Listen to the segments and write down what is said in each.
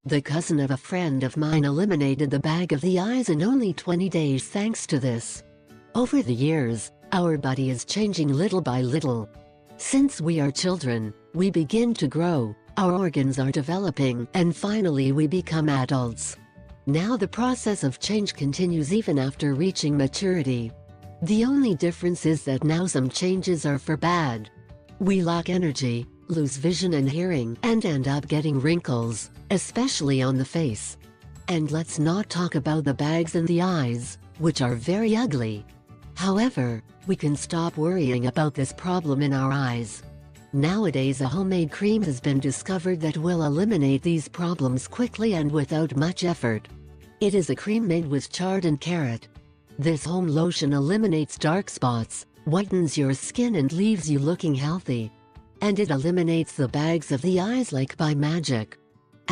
The cousin of a friend of mine eliminated the bag of the eyes in only 20 days thanks to this. Over the years, our body is changing little by little. Since we are children, we begin to grow, our organs are developing, and finally we become adults. Now the process of change continues even after reaching maturity. The only difference is that now some changes are for bad. We lack energy, lose vision and hearing, and end up getting wrinkles, especially on the face. And let's not talk about the bags in the eyes, which are very ugly. However, we can stop worrying about this problem in our eyes. Nowadays a homemade cream has been discovered that will eliminate these problems quickly and without much effort. It is a cream made with chard and carrot. This home lotion eliminates dark spots, whitens your skin and leaves you looking healthy. And it eliminates the bags of the eyes like by magic.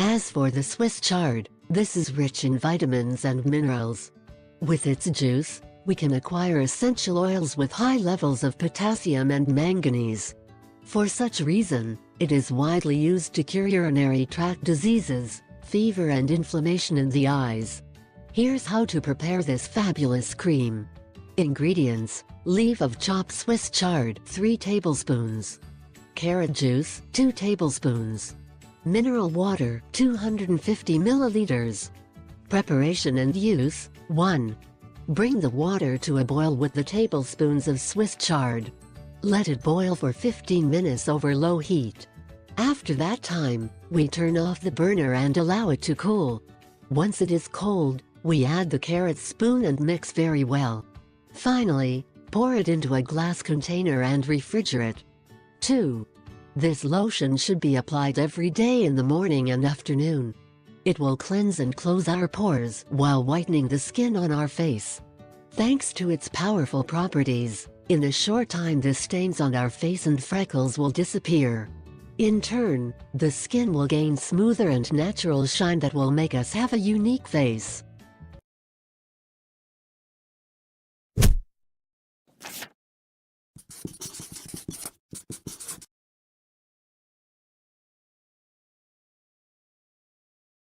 As for the Swiss chard, this is rich in vitamins and minerals. With its juice, we can acquire essential oils with high levels of potassium and manganese. For such reason, it is widely used to cure urinary tract diseases, fever and inflammation in the eyes. Here's how to prepare this fabulous cream. Ingredients: leaf of chopped Swiss chard 3 tablespoons, carrot juice 2 tablespoons, mineral water 250 milliliters. Preparation and use: 1. Bring the water to a boil with the tablespoons of Swiss chard. Let it boil for 15 minutes over low heat. After that time, we turn off the burner and allow it to cool. Once it is cold, we add the carrot spoon and mix very well. Finally, pour it into a glass container and refrigerate. 2. This lotion should be applied every day in the morning and afternoon. It will cleanse and close our pores while whitening the skin on our face. Thanks to its powerful properties, in a short time the stains on our face and freckles will disappear. In turn, the skin will gain smoother and natural shine that will make us have a unique face.